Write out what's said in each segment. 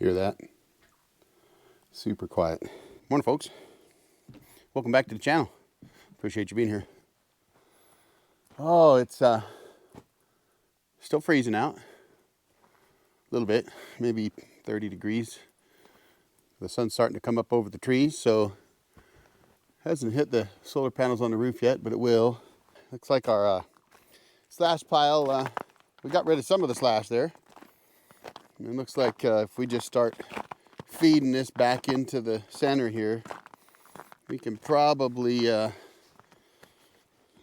Hear that? Super quiet. Morning, folks. Welcome back to the channel. Appreciate you being here. Oh, it's still freezing out. A little bit, maybe 30 degrees. The sun's starting to come up over the trees, so hasn't hit the solar panels on the roof yet, but it will. Looks like our slash pile, we got rid of some of the slash there. And it looks like if we just start feeding this back into the center here, we can probably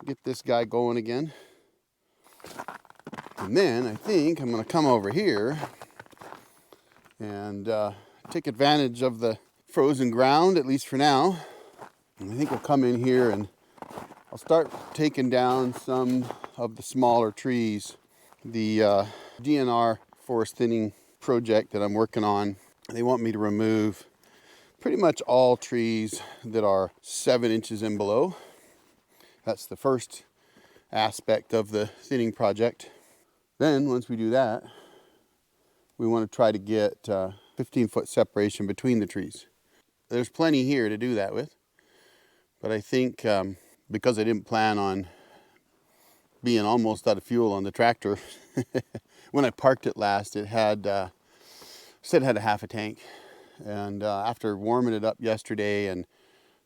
get this guy going again. And then I think I'm going to come over here and take advantage of the frozen ground, at least for now. And I think we'll come in here and I'll start taking down some of the smaller trees. The DNR forest thinning project that I'm working on, they want me to remove pretty much all trees that are 7 inches and below. That's the first aspect of the thinning project. Then once we do that, we want to try to get 15-foot separation between the trees. There's plenty here to do that with, but I think because I didn't plan on being almost out of fuel on the tractor, when I parked it last, it had said it had a half a tank. And after warming it up yesterday and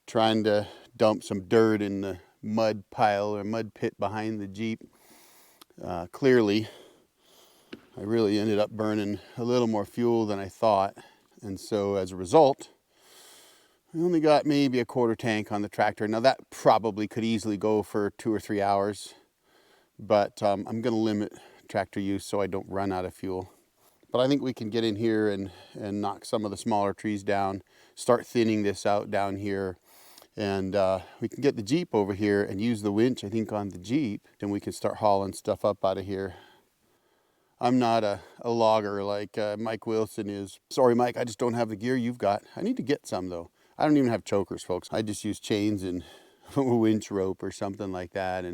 trying to dump some dirt in the mud pile or mud pit behind the Jeep, clearly I really ended up burning a little more fuel than I thought. And so as a result, I only got maybe a quarter tank on the tractor. Now that probably could easily go for 2 or 3 hours, but I'm going to limit tractor use so I don't run out of fuel. But I think we can get in here and knock some of the smaller trees down, start thinning this out down here, and we can get the Jeep over here and use the winch, I think, on the Jeep, and we can start hauling stuff up out of here. I'm not a logger like Mike Wilson is. Sorry, Mike, I just don't have the gear you've got. I need to get some, though. I don't even have chokers, folks. I just use chains and a winch rope or something like that,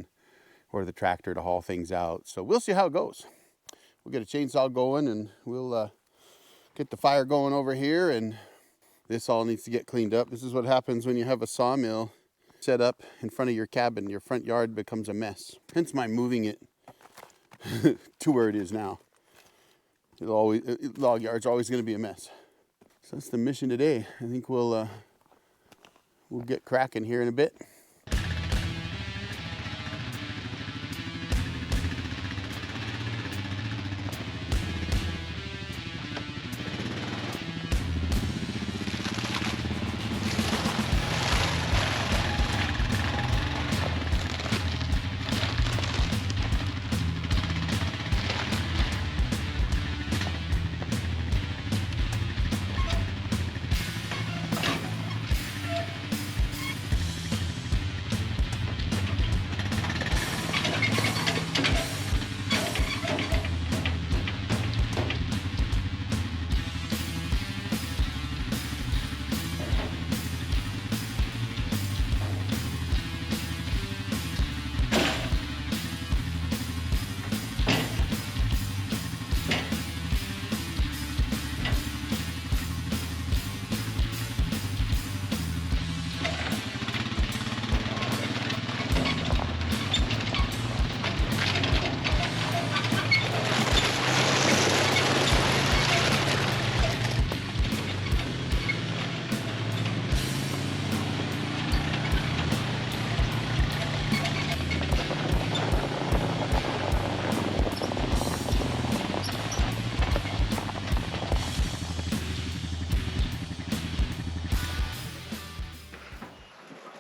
or the tractor to haul things out. So we'll see how it goes. We'll get a chainsaw going and we'll get the fire going over here, and this all needs to get cleaned up. This is what happens when you have a sawmill set up in front of your cabin. Your front yard becomes a mess. Hence my moving it to where it is now. Log yard's always going to be a mess. So that's the mission today. I think we'll get cracking here in a bit.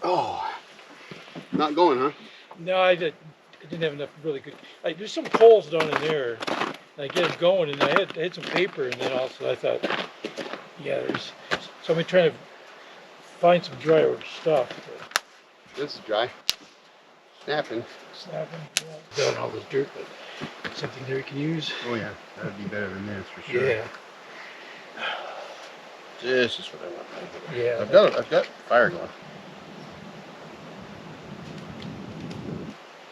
Oh, not going, huh? No, I didn't have enough really good. There's some poles down in there. I get it going, and I had some paper, and then also I thought, yeah, so I'm trying to find some drier stuff. This is dry. Snapping. Yeah. Down all this dirt, but something there you can use. Oh yeah, that'd be better than this for sure. Yeah. This is what I want. Yeah. I've got fire going.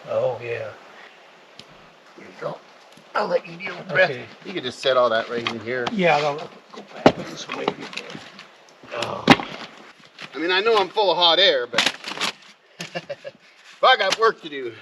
Oh yeah. There you go. I'll let you deal with the Okay. rest. You could just set all that right in here. Yeah, I'll go back this way before. Oh. I mean, I know I'm full of hot air, but I got work to do.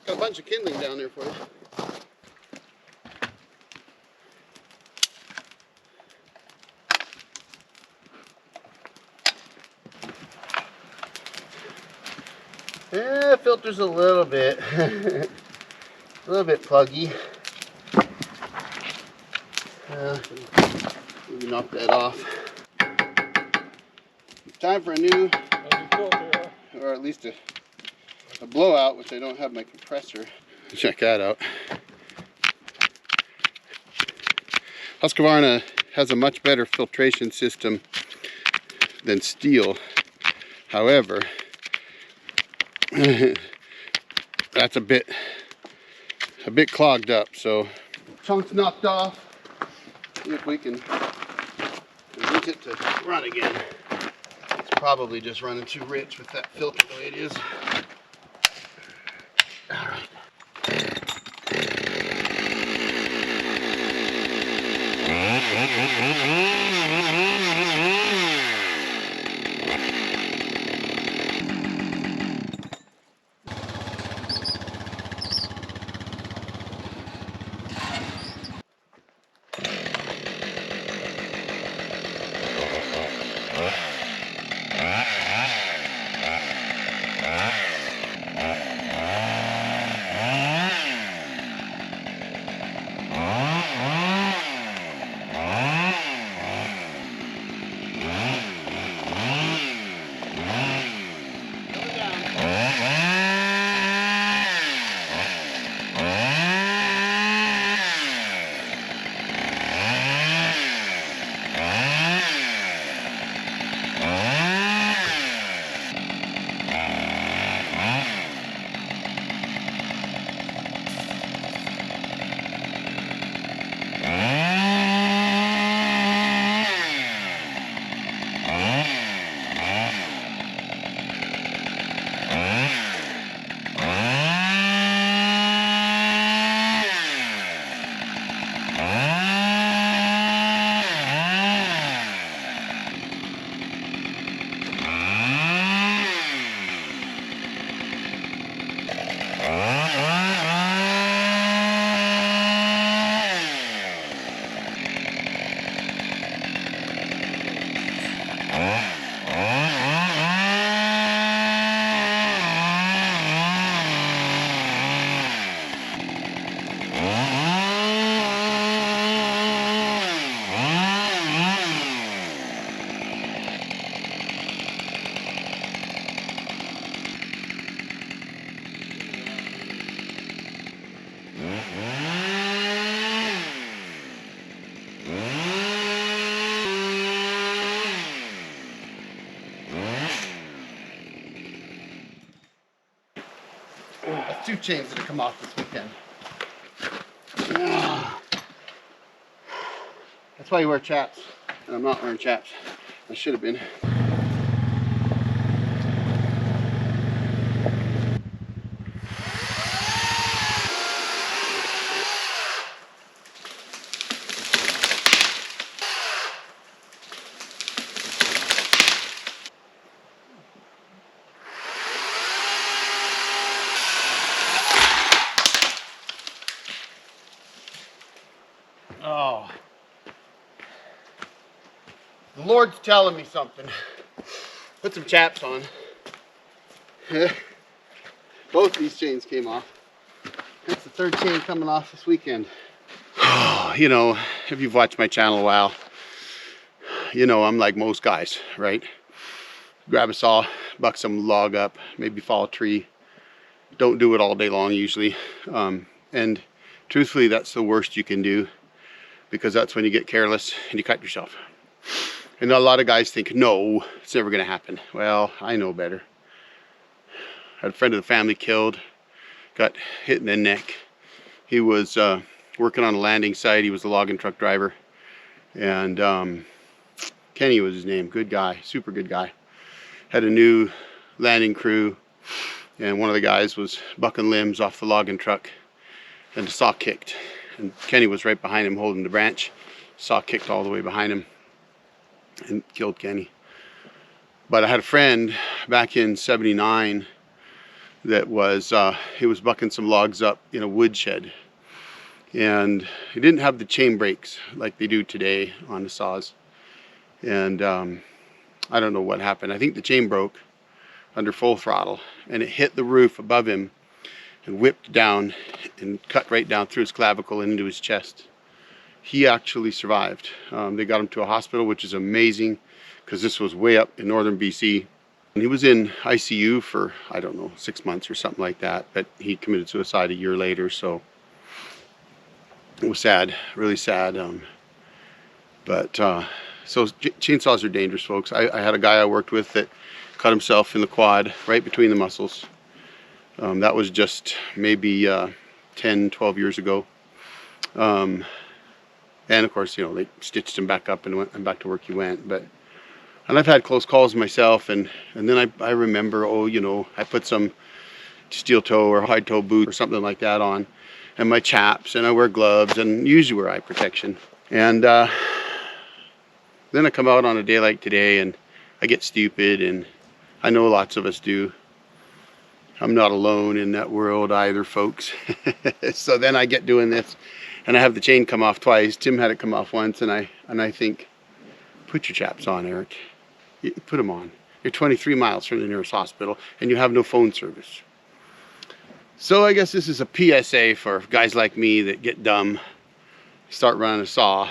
Got a bunch of kindling down there for you. Yeah, filter's a little bit, a little bit pluggy. Maybe knock that off. Time for a new Filter. or at least a blowout, which I don't have my compressor. Check that out. Husqvarna has a much better filtration system than steel. However, that's a bit clogged up. So chunks knocked off. See if we can convince it to run again. It's probably just running too rich with that filter the way it is. All right. That's 2 chains that have come off this weekend. That's why you wear chaps. And I'm not wearing chaps. I should have been. Oh. The Lord's telling me something. Put some chaps on. Both these chains came off. That's the third chain coming off this weekend. You know, if you've watched my channel a while, you know I'm like most guys, right? Grab a saw, buck some log up, maybe fall a tree. Don't do it all day long usually. And truthfully, that's the worst you can do, because that's when you get careless and you cut yourself. And a lot of guys think, no, it's never going to happen. Well, I know better. I had a friend of the family killed, got hit in the neck. He was working on a landing site. He was a logging truck driver. And Kenny was his name. Good guy, super good guy. Had a new landing crew. And one of the guys was bucking limbs off the logging truck. And the saw kicked. And Kenny was right behind him holding the branch. Saw kicked all the way behind him and killed Kenny. But I had a friend back in '79 that was, he was bucking some logs up in a woodshed. And he didn't have the chain brakes like they do today on the saws. And I don't know what happened. I think the chain broke under full throttle, and it hit the roof above him and whipped down and cut right down through his clavicle and into his chest. He actually survived. They got him to a hospital, which is amazing, because this was way up in northern BC. And he was in ICU for, I don't know, 6 months or something like that, but he committed suicide a year later, so it was sad, really sad. So chainsaws are dangerous, folks. I had a guy I worked with that cut himself in the quad, right between the muscles. That was just maybe 10, 12 years ago. And of course, you know, they stitched him back up and back to work he went. And I've had close calls myself, and then I remember, oh, you know, I put some steel toe or hide toe boot or something like that on, and my chaps, and I wear gloves, and usually wear eye protection. And then I come out on a day like today, and I get stupid, and I know lots of us do. I'm not alone in that world either, folks. So then I get doing this, and I have the chain come off twice. Tim had it come off once, and I think, put your chaps on, Eric. Put them on. You're 23 miles from the nearest hospital, and you have no phone service. So I guess this is a PSA for guys like me that get dumb, start running a saw,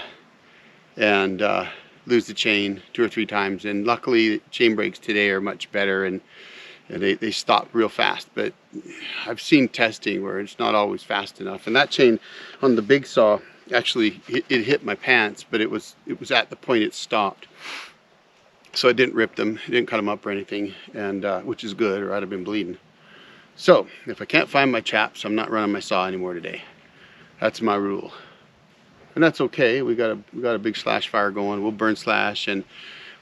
and lose the chain 2 or 3 times. And luckily, chain brakes today are much better, and they stop real fast. But I've seen testing where it's not always fast enough. And that chain on the big saw, actually, it hit my pants, but it was at the point it stopped. So I didn't rip them, I didn't cut them up or anything, and which is good, or I'd have been bleeding. So if I can't find my chaps, I'm not running my saw anymore today. That's my rule. And that's okay. We got a big slash fire going. We'll burn slash, and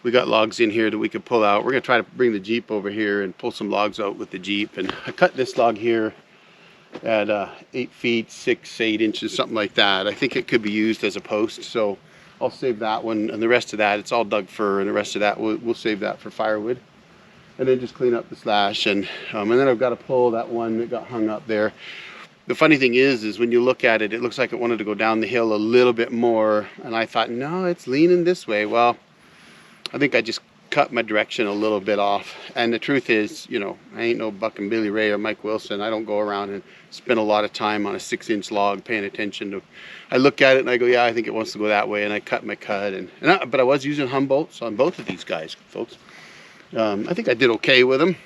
we got logs in here that we could pull out. We're gonna try to bring the Jeep over here and pull some logs out with the Jeep. And I cut this log here at 8 feet, 8 inches, something like that. I think it could be used as a post, so I'll save that one. And the rest of that, it's all dug fir, and the rest of that we'll save that for firewood. And then just clean up the slash, and then I've got to pull that one that got hung up there. The funny thing is when you look at it, it looks like it wanted to go down the hill a little bit more, and I thought, no, it's leaning this way. Well, I think I just cut my direction a little bit off. And the truth is, you know, I ain't no bucking Billy Ray or Mike Wilson. I don't go around and spend a lot of time on a 6-inch log paying attention to. I look at it and I go, yeah, I think it wants to go that way, and I cut my cut. But I was using Humboldts on both of these guys, folks. I think I did okay with them.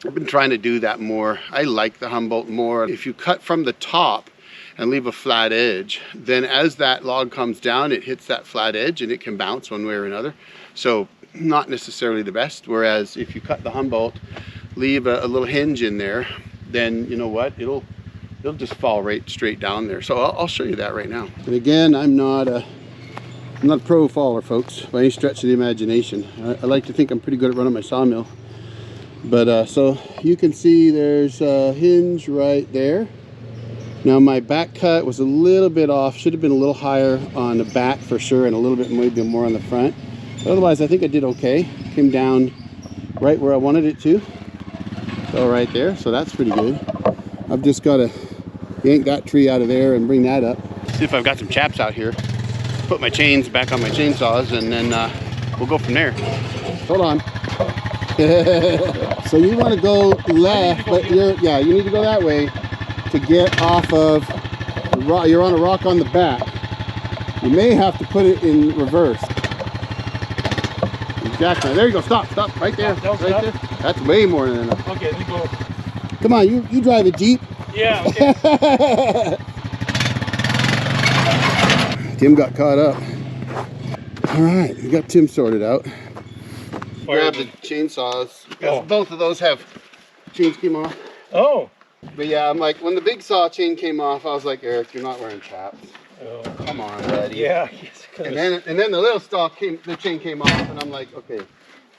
I've been trying to do that more. I like the Humboldt more. If you cut from the top and leave a flat edge, then as that log comes down, it hits that flat edge and it can bounce one way or another. So not necessarily the best. Whereas if you cut the Humboldt, leave a little hinge in there, then you know what? It'll just fall right straight down there. So I'll show you that right now. And again, I'm not a pro faller, folks, by any stretch of the imagination. I like to think I'm pretty good at running my sawmill. But so you can see there's a hinge right there. Now my back cut was a little bit off. Should have been a little higher on the back for sure, and a little bit maybe more on the front. But otherwise, I think I did okay. Came down right where I wanted it to. So right there, so that's pretty good. I've just got to yank that tree out of there and bring that up. See if I've got some chaps out here. Put my chains back on my chainsaws, and then we'll go from there. Hold on. So you want to go left, but you need to go that way to get off of the rock. You're on a rock on the back. You may have to put it in reverse. Exactly. There you go. Stop. Right there. Right there. That's way more than enough. Okay, let me go. Come on, you drive a Jeep. Yeah, okay. Tim got caught up. All right, we got Tim sorted out. Grab the chainsaws. Oh. Both of those have chains came off. Oh. But yeah, I'm like, when the big saw chain came off, I was like, Eric, you're not wearing chaps. Oh. Come on, buddy. Yeah. And then the little the chain came off, and I'm like, okay.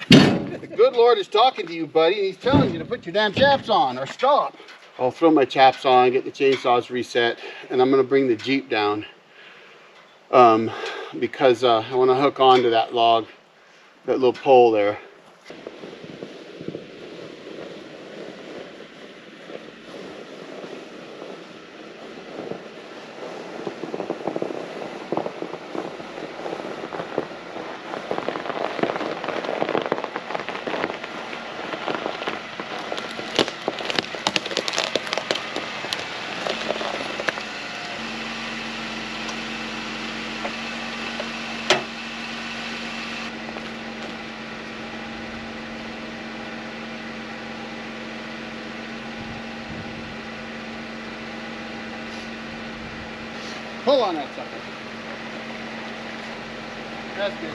The good Lord is talking to you, buddy, and he's telling you to put your damn chaps on or stop. I'll throw my chaps on, get the chainsaws reset, and I'm gonna bring the Jeep down because I want to hook onto that log, that little pole there. Pull on that sucker. That's good.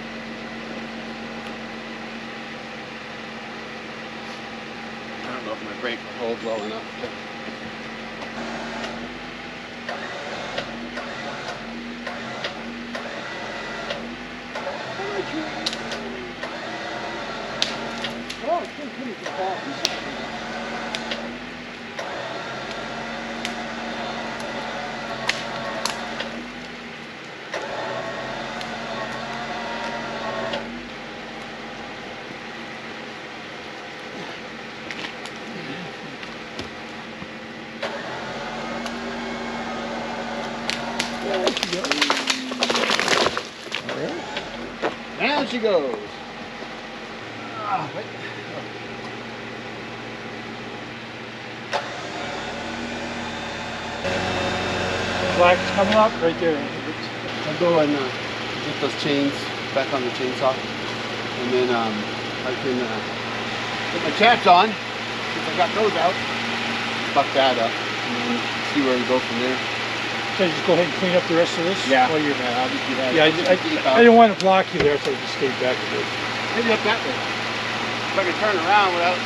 I don't know if my brake will hold well enough. Oh, it's been pretty good. Down she goes. Black's coming up right there. I'll go and get those chains back on the chainsaw, and then I can put my chaps on since I got those out. Buck that up and then see where we go from there. So just go ahead and clean up the rest of this? Yeah. While you're I'll just do that. Yeah, I didn't want to block you there, so I just stayed back a bit. Maybe up that way. If I can turn around without,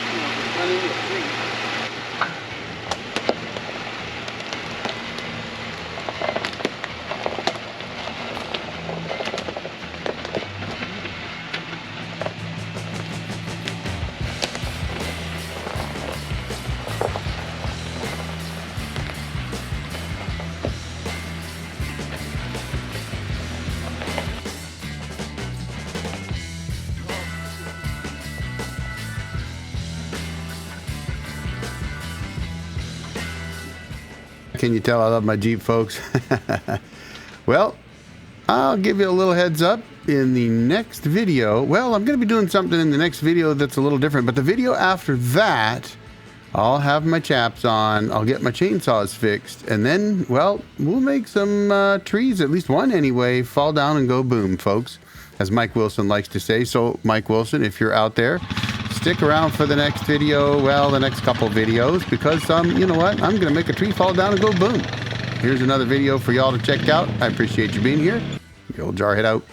running into a tree. Can you tell I love my Jeep, folks? Well, I'll give you a little heads up in the next video. Well, I'm going to be doing something in the next video that's a little different, but the video after that, I'll have my chaps on, I'll get my chainsaws fixed, and then, well, we'll make some trees, at least one anyway, fall down and go boom, folks, as Mike Wilson likes to say. So, Mike Wilson, if you're out there, stick around for the next video, well, the next couple videos, because you know what, I'm gonna make a tree fall down and go boom. Here's another video for y'all to check out. I appreciate you being here. The old Jarhead out.